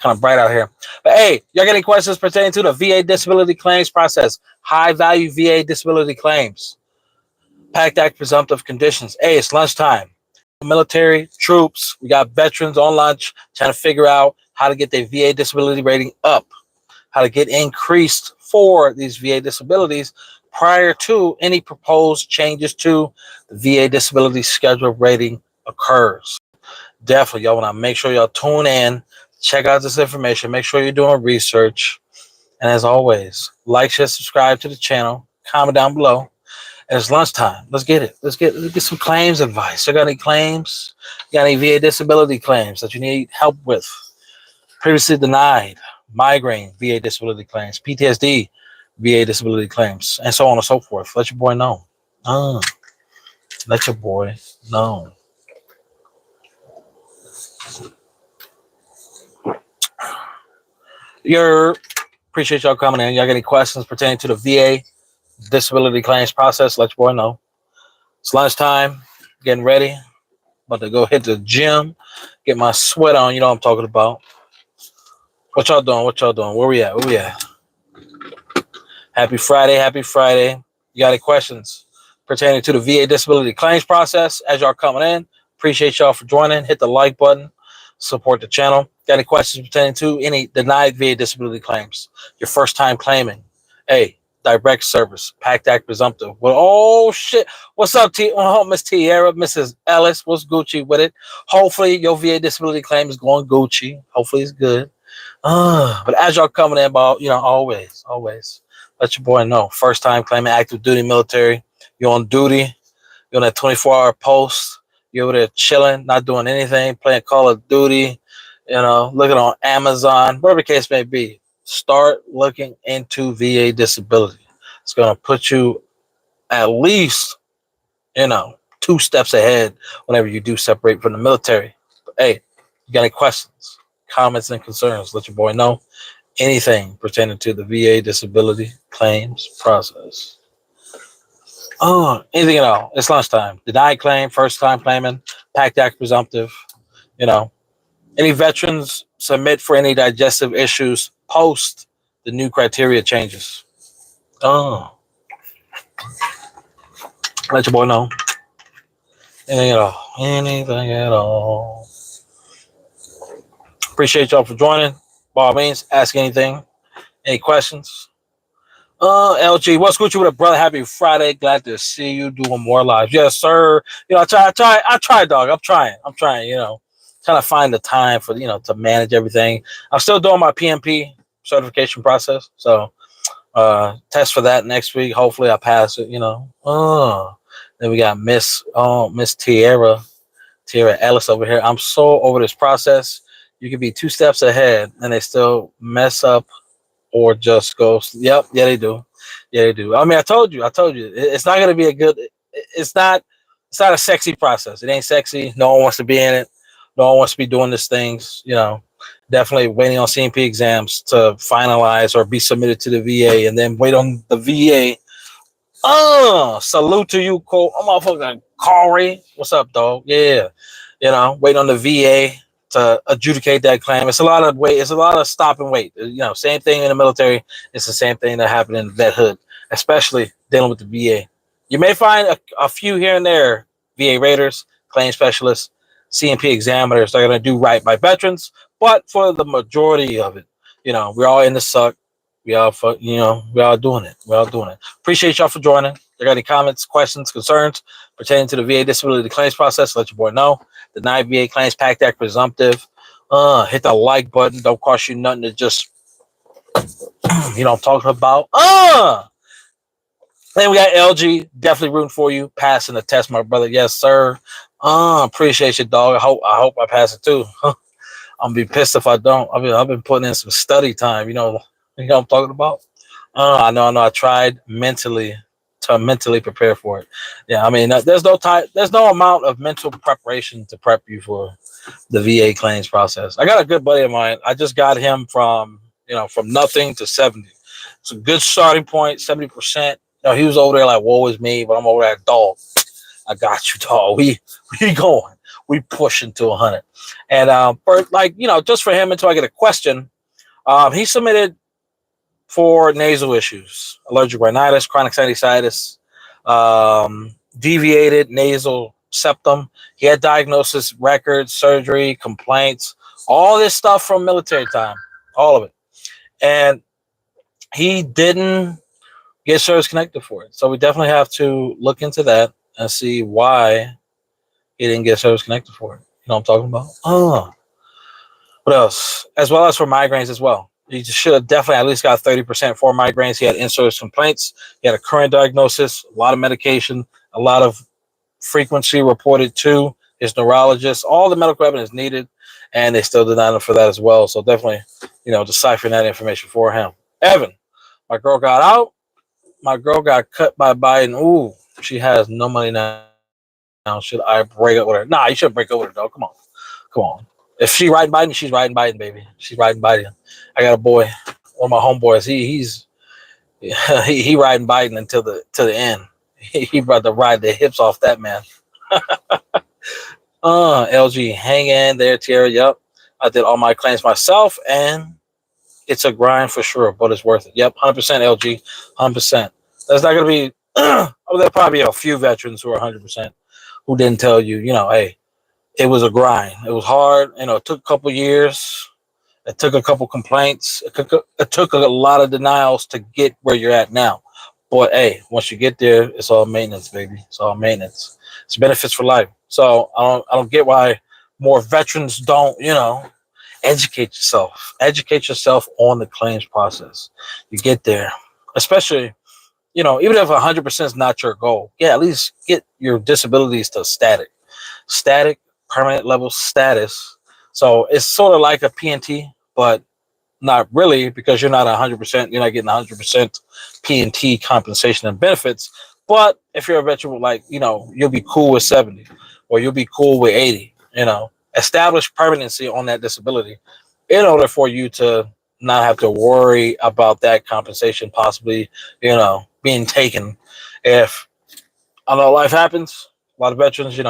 kind of bright out here. But hey, y'all got any questions pertaining to the VA disability claims process? High value VA disability claims. Pact Act presumptive conditions. Hey, it's lunchtime. Military, troops, we got veterans on lunch trying to figure out how to get their VA disability rating up, how to get increased for these VA disabilities prior to any proposed changes to the VA disability schedule rating occurs. Definitely, y'all want to make sure y'all tune in, check out this information, make sure you're doing research. And as always, like, share, subscribe to the channel, comment down below. And it's lunchtime. Let's get it. Let's get some claims advice. You got any claims? You got any VA disability claims that you need help with? Previously denied, migraine, VA disability claims, PTSD, VA disability claims, and so on and so forth. Let your boy know. Let your boy know. Appreciate y'all coming in. Y'all got any questions pertaining to the VA disability claims process? Let your boy know. It's lunchtime. Getting ready. About to go hit the gym. Get my sweat on. You know what I'm talking about. What y'all doing? What y'all doing? Where we at? Where we at? Happy Friday. Happy Friday. You got any questions pertaining to the VA disability claims process as y'all coming in? Appreciate y'all for joining. Hit the like button. Support the channel. Got any questions pertaining to any denied VA disability claims? Your first time claiming. Hey, direct service. Pact Act presumptive. Well, oh, shit. What's up, Miss Tierra, Mrs. Ellis? What's Gucci with it? Hopefully, your VA disability claim is going Gucci. Hopefully, it's good. But as y'all coming in, about, always let your boy know. First time claiming active duty military. You're on duty. You're on that 24-hour post. You're over there chilling, not doing anything, playing Call of Duty, looking on Amazon, whatever the case may be. Start looking into VA disability. It's going to put you at least, 2 steps ahead whenever you do separate from the military. But, hey, you got any questions, comments, and concerns? Let your boy know. Anything pertaining to the VA disability claims process. Anything at all. It's lunchtime. Denied claim, first time claiming, Pact Act presumptive. Any veterans submit for any digestive issues post the new criteria changes. Let your boy know. Anything at all. Anything at all. Appreciate y'all for joining. By all means, ask anything. Any questions? LG, what's good with it, brother? Happy Friday. Glad to see you doing more lives. Yes, sir. I try, dog. I'm trying, trying to find the time for, to manage everything. I'm still doing my PMP certification process. So, test for that next week. Hopefully I pass it, Then we got Miss Tierra Ellis over here. I'm so over this process. You could be 2 steps ahead and they still mess up or just go, yep, yeah, they do. Yeah, they do. I mean, I told you, it's not going to be it's not a sexy process. It ain't sexy. No one wants to be in it. No one wants to be doing these things, definitely waiting on C&P exams to finalize or be submitted to the VA and then wait on the VA. Salute to you, motherfucking Corey. What's up, dog? Yeah. Wait on the VA to adjudicate that claim. It's a lot of wait. It's a lot of stop and wait. Same thing in the military. It's the same thing that happened in vethood, especially dealing with the VA. You may find a few here and there, VA raiders, claim specialists, C&P examiners that are going to do right by veterans, but for the majority of it, we're all in the suck. We all doing it. We're all doing it. Appreciate y'all for joining. If you got any comments, questions, concerns pertaining to the VA disability claims process, let your boy know. Denied VA claims, Pact Act presumptive. Hit the like button. Don't cost you nothing to just, I'm talking about. Then we got LG. Definitely rooting for you. Passing the test, my brother. Yes, sir. Appreciate you, dog. I hope I pass it too. I'm gonna be pissed if I don't. I've been putting in some study time. You know what I'm talking about? I know. I tried mentally prepare for it. Yeah, I mean, there's no amount of mental preparation to prep you for the VA claims process. I got a good buddy of mine. I just got him from nothing to 70. It's a good starting point, 70%. He was over there like, woe is me, but I'm over there, dog. I got you, dog. We going. we push into 100. And for like, just for him until I get a question, he submitted for nasal issues, allergic rhinitis, chronic sinusitis, deviated nasal septum. He had diagnosis, records, surgery, complaints, all this stuff from military time, all of it. And he didn't get service connected for it. So we definitely have to look into that and see why he didn't get service connected for it. You know what I'm talking about? Oh, what else? As well as for migraines as well. He should have definitely at least got 30% for migraines. He had in-service complaints. He had a current diagnosis, a lot of medication, a lot of frequency reported to his neurologist, all the medical evidence needed, and they still denied him for that as well. So definitely, deciphering that information for him. Evan, my girl got out. My girl got cut by Biden. Ooh, she has no money now. Should I break up with her? Nah, you shouldn't break up with her, though. Come on. If she riding Biden, she's riding Biden, baby. She's riding Biden. I got a boy, one of my homeboys. He's riding Biden until the end. He about to ride the hips off that man. LG, hang in there, Tierra. Yep, I did all my claims myself, and it's a grind for sure, but it's worth it. Yep, 100% LG, 100%. There's not gonna be. There'll probably be a few veterans who are 100% who didn't tell you, hey, it was a grind. It was hard. It took a couple years. It took a couple complaints. It took a lot of denials to get where you're at now. But hey, once you get there, it's all maintenance, baby. It's all maintenance. It's benefits for life. So I don't get why more veterans don't, educate yourself. Educate yourself on the claims process. You get there, especially, even if 100% is not your goal. Yeah, at least get your disabilities to static, permanent level status. So it's sort of like a PNT, but not really, because you're not 100%. You're not getting 100% PNT compensation and benefits. But if you're a veteran, you'll be cool with 70, or you'll be cool with 80. Establish permanency on that disability in order for you to not have to worry about that compensation possibly, being taken. If I know life happens, a lot of veterans, you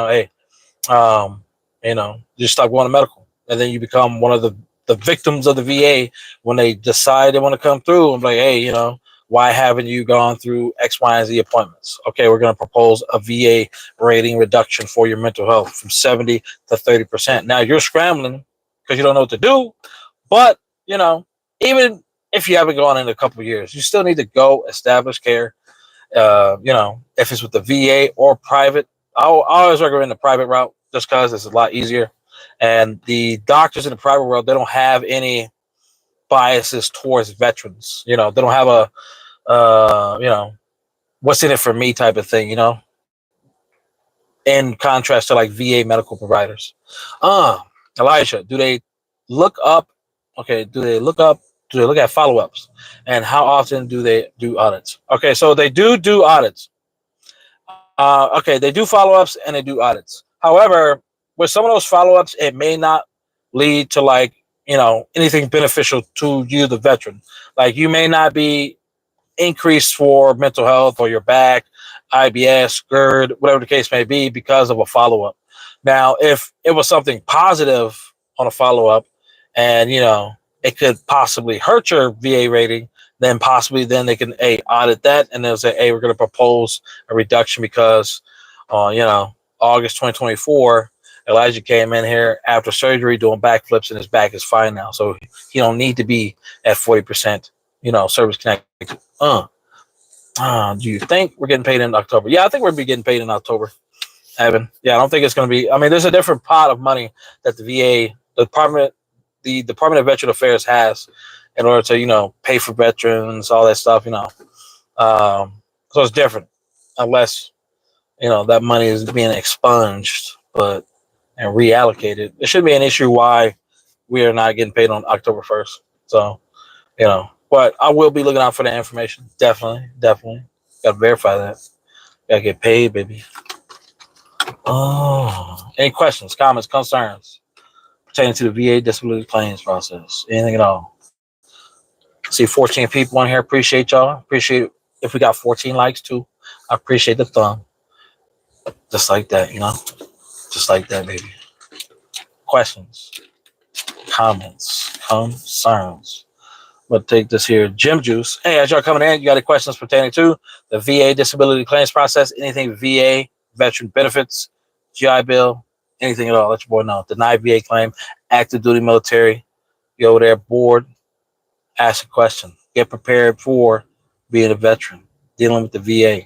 stop going to medical, and then you become one of the victims of the VA when they decide they want to come through. I'm like, hey, why haven't you gone through X, Y, and Z appointments? Okay, we're going to propose a VA rating reduction for your mental health from 70 to 30%. Now you're scrambling because you don't know what to do, but even if you haven't gone in a couple of years, you still need to go establish care. If it's with the VA or private, I always recommend the private route just because it's a lot easier. And the doctors in the private world, they don't have any biases towards veterans. They don't have a, what's in it for me type of thing, in contrast to like VA medical providers. Elijah, do they look at follow-ups, and how often do they do audits? Okay, so they do audits. They do follow-ups and they do audits. However, with some of those follow-ups, it may not lead to anything beneficial to you, the veteran. Like you may not be increased for mental health or your back, IBS, GERD, whatever the case may be, because of a follow-up. Now, if it was something positive on a follow-up, and it could possibly hurt your VA rating, then possibly they can audit that, and they'll say, hey, we're going to propose a reduction because August 2024, Elijah came in here after surgery doing backflips, and his back is fine now, so he don't need to be at 40% service connected. Do you think we're getting paid in October? Yeah, I think we'll be getting paid in October, Evan. Yeah, I don't think it's going to be. I mean, there's a different pot of money that the VA, the Department of Veteran Affairs has in order to, pay for veterans, all that stuff, so it's different unless, that money is being expunged, and reallocated. It shouldn't be an issue why we are not getting paid on October 1st. So, but I will be looking out for the information. Definitely. Got to verify that. Got to get paid, baby. Any questions, comments, concerns pertaining to the VA disability claims process? Anything at all? See 14 people on here. Appreciate y'all. Appreciate if we got 14 likes too. I appreciate the thumb. Just like that, Just like that, baby. questions, comments, concerns? But take this here, Jim Juice. Hey, as y'all coming in, you got any questions pertaining to the VA disability claims process, anything VA, veteran benefits, GI Bill, anything at all, let your boy know. Denied VA claim, active duty military, you over there bored, ask a question. Get prepared for being a veteran, dealing with the VA.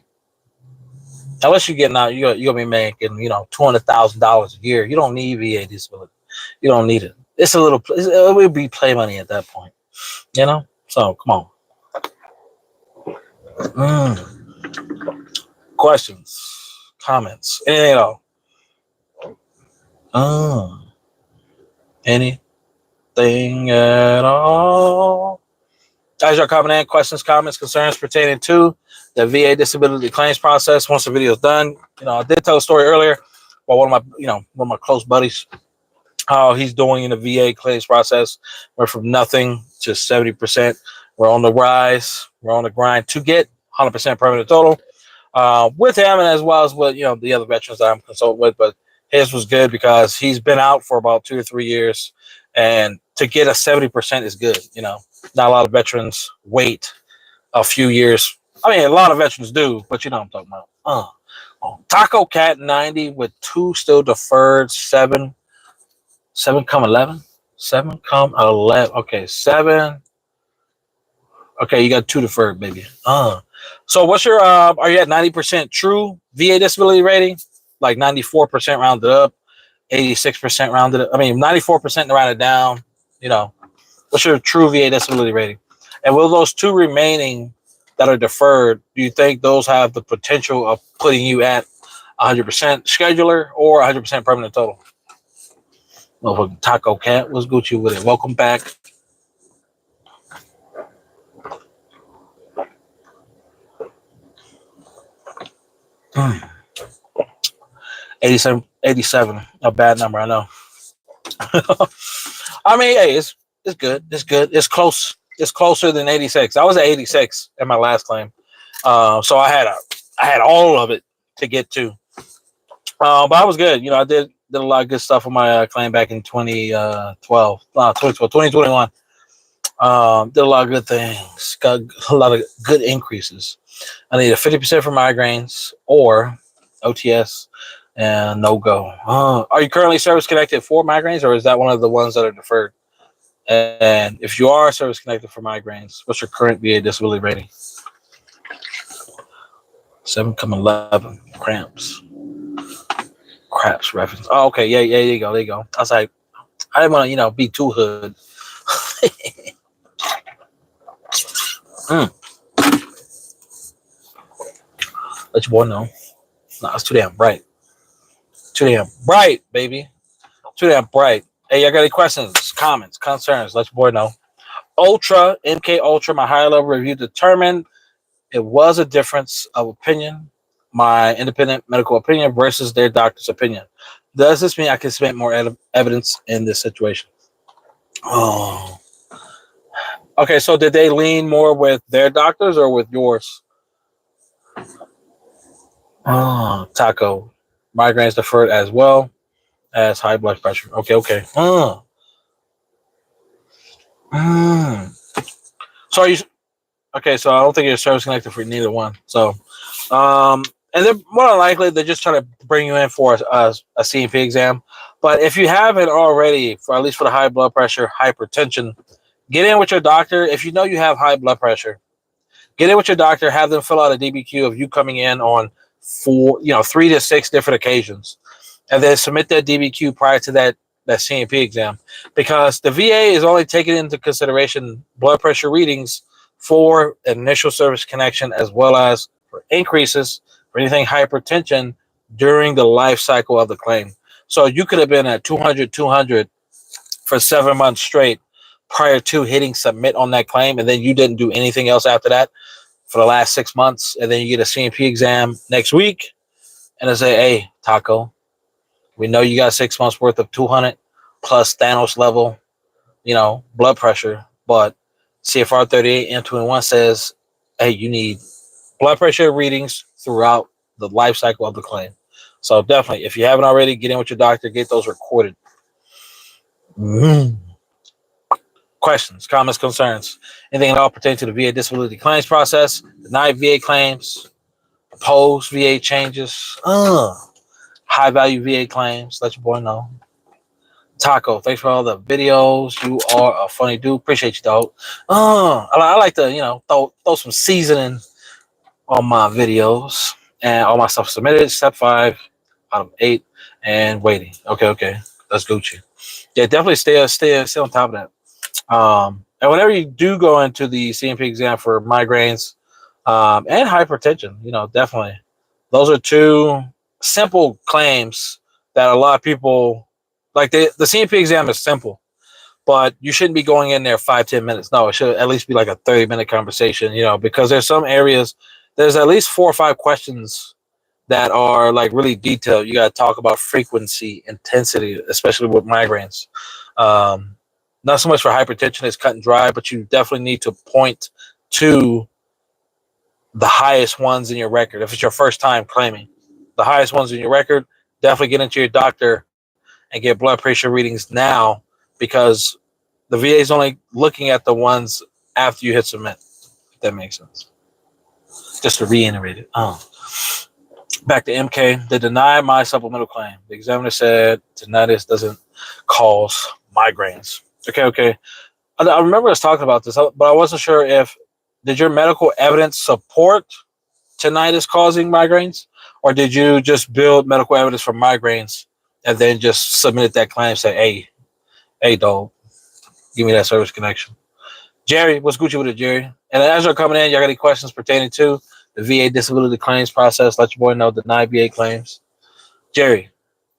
Unless you're getting out, you're going to be making, $200,000 a year. You don't need VA disability. You don't need it. It will be play money at that point. So come on. Questions, comments, anything at all? Anything at all? As you're coming in, questions, comments, concerns pertaining to the VA disability claims process. Once the video is done, I did tell a story earlier about one of my close buddies, how he's doing in the VA claims process. We're from nothing to 70%. We're on the rise. We're on the grind to get 100% permanent total with him, and as well as with the other veterans that I'm consulting with. But his was good because he's been out for about 2 or 3 years, and to get a 70% is good. Not a lot of veterans wait a few years. I mean, a lot of veterans do, but you know what I'm talking about. Taco Cat 90 with 2 still deferred, 7 come 11. 7 come 11. Okay, 7. Okay, you got 2 deferred, baby. So what's your are you at 90% true VA disability rating? Like 94% rounded up, 86% rounded up. I mean 94% rounded down, What's your true VA disability rating? And will those 2 remaining that are deferred, do you think those have the potential of putting you at 100% scheduler or 100% permanent total? Motherfucking Taco Cat, what's Gucci with it? Welcome back. Hmm. 87, a bad number, I know. I mean, hey, it's good. It's good. It's close. It's closer than 86. I was at 86 in my last claim, so I had all of it to get to. But I was good. I did a lot of good stuff on my claim back in 2021. Did a lot of good things. Got a lot of good increases. I needed 50% for migraines or OTS and no go. Are you currently service connected for migraines, or is that one of the ones that are deferred? And if you are service connected for migraines, what's your current VA disability rating? 7 come 11. Cramps reference. Oh, okay. Yeah, there you go. I was like, I didn't want to, be too hood. Let your boy know. Nah, it's too damn bright. Too damn bright, baby. Too damn bright. Hey, y'all got any questions, comments, concerns? Let your boy know. MK Ultra, my higher level review determined it was a difference of opinion, my independent medical opinion versus their doctor's opinion. Does this mean I can submit more evidence in this situation? Oh. Okay, so did they lean more with their doctors or with yours? Oh, Taco. Migraines deferred as well as high blood pressure. Okay. So are you okay? So I don't think you're service connected for neither one. So, and they're more than likely they're just trying to bring you in for a C&P exam. But if you haven't already, for at least for the high blood pressure, hypertension, get in with your doctor. If you know you have high blood pressure, get in with your doctor. Have them fill out a DBQ of you coming in on 3 to 6 different occasions, and then submit that DBQ prior to that C&P exam, because the VA is only taking into consideration blood pressure readings for initial service connection as well as for increases for anything hypertension during the life cycle of the claim. So you could have been at 200 for 7 months straight prior to hitting submit on that claim, and then you didn't do anything else after that for the last 6 months, and then you get a C&P exam next week, and they say, hey, Taco, we know you got 6 months worth of 200 plus Thanos level, blood pressure, but CFR 38 M21 says, hey, you need blood pressure readings throughout the life cycle of the claim. So definitely, if you haven't already, get in with your doctor, get those recorded. Mm. Questions, comments, concerns, anything at all pertaining to the VA disability claims process, denied VA claims, proposed VA changes, high value VA claims. Let your boy know. Taco, thanks for all the videos. You are a funny dude. Appreciate you, dog. I like to, throw some seasoning on my videos and all my stuff submitted. Step 5 out of 8 and waiting. Okay. That's Gucci. Yeah, definitely stay on top of that. And whenever you do go into the C&P exam for migraines and hypertension, definitely those are two simple claims that a lot of people like. The C&P exam is simple, but you shouldn't be going in there 5-10 minutes. No, it should at least be like a 30-minute conversation, because there's some areas, there's at least 4 or 5 questions that are like really detailed. You got to talk about frequency, intensity, especially with migraines. Not so much for hypertension, it's cut and dry, but you definitely need to point to the highest ones in your record. If it's your first time claiming, the highest ones in your record, definitely get into your doctor and get blood pressure readings now, because the VA is only looking at the ones after you hit submit. If that makes sense. Just to reiterate it. Back to MK. They denied my supplemental claim. The examiner said tinnitus doesn't cause migraines. Okay. I remember us talking about this, but I wasn't sure if did your medical evidence support tinnitus causing migraines, or did you just build medical evidence for migraines and then just submit that claim and say, hey, dog, give me that service connection. Jerry, what's Gucci with it, Jerry? And as you're coming in, y'all got any questions pertaining to the VA disability claims process? Let your boy know, deny VA claims. Jerry,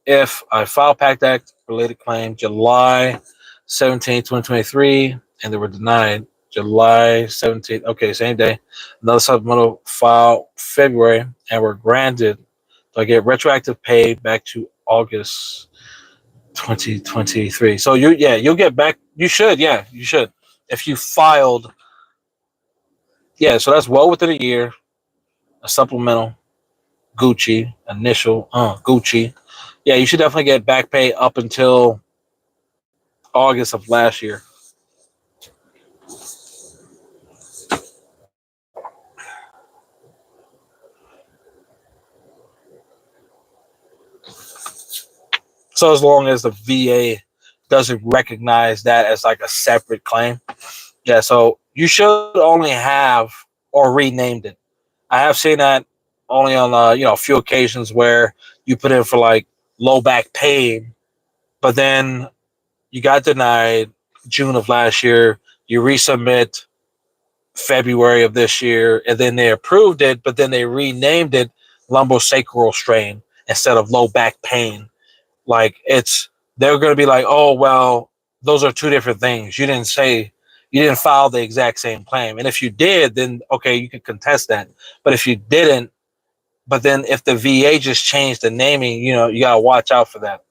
if I file Pact Act related claim July 17, 2023, and they were denied July 17th, okay, same day, another supplemental file February, and were granted, so I get retroactive pay back to August 2023. So you'll get back. You should. If you filed, so that's well within a year. A supplemental, Gucci, initial, Gucci. Yeah, you should definitely get back pay up until August of last year. So as long as the VA doesn't recognize that as like a separate claim. Yeah, so you should only have or renamed it. I have seen that only on a few occasions where you put in for like low back pain, but then you got denied June of last year. You resubmit February of this year, and then they approved it, but then they renamed it lumbosacral strain instead of low back pain. Like they're going to be like, oh well, those are two different things. You didn't file the exact same claim, and if you did, then okay, you could contest that. But if you didn't, but then if the VA just changed the naming, you got to watch out for that,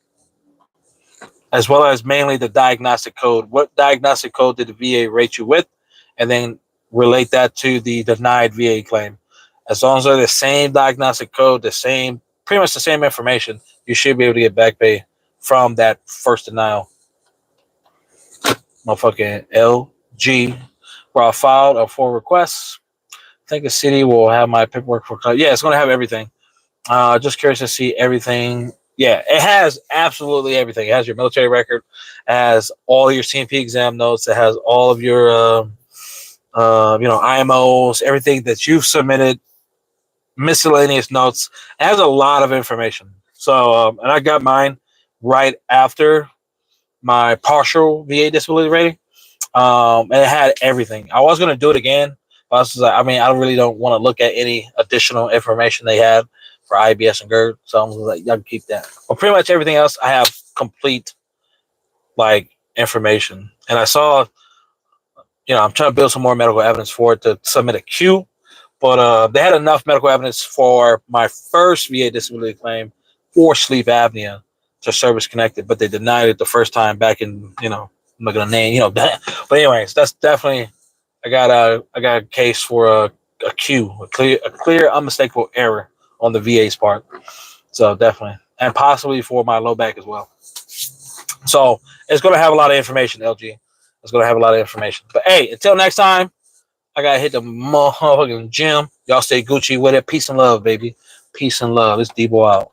as well as mainly the diagnostic code. What diagnostic code did the VA rate you with, and then relate that to the denied VA claim. As long as they're the same diagnostic code, pretty much the same information, you should be able to get back pay from that first denial. Motherfucking LG, where I filed a 4 requests. I think the city will have my paperwork for. Yeah, it's going to have everything. Just curious to see everything. Yeah, it has absolutely everything. It has your military record, it has all your C&P exam notes, it has all of your IMOs, everything that you've submitted, miscellaneous notes. It has a lot of information. So, and I got mine right after my partial VA disability rating. And it had everything. I was going to do it again, but I was like, I really don't want to look at any additional information they had for IBS and GERD. So I'm like, y'all can keep that. But pretty much everything else, I have complete information. And I saw, I'm trying to build some more medical evidence for it to submit a Q. But they had enough medical evidence for my first VA disability claim for sleep apnea to service connected, but they denied it the first time back in, I'm not gonna name, but anyways, that's definitely I got a case for a Q, a clear, unmistakable error on the VA's part. So definitely, and possibly for my low back as well. So it's going to have a lot of information, LG. It's going to have a lot of information. But hey, until next time, I got to hit the motherfucking gym. Y'all stay Gucci with it. Peace and love, baby. Peace and love. It's Debo out.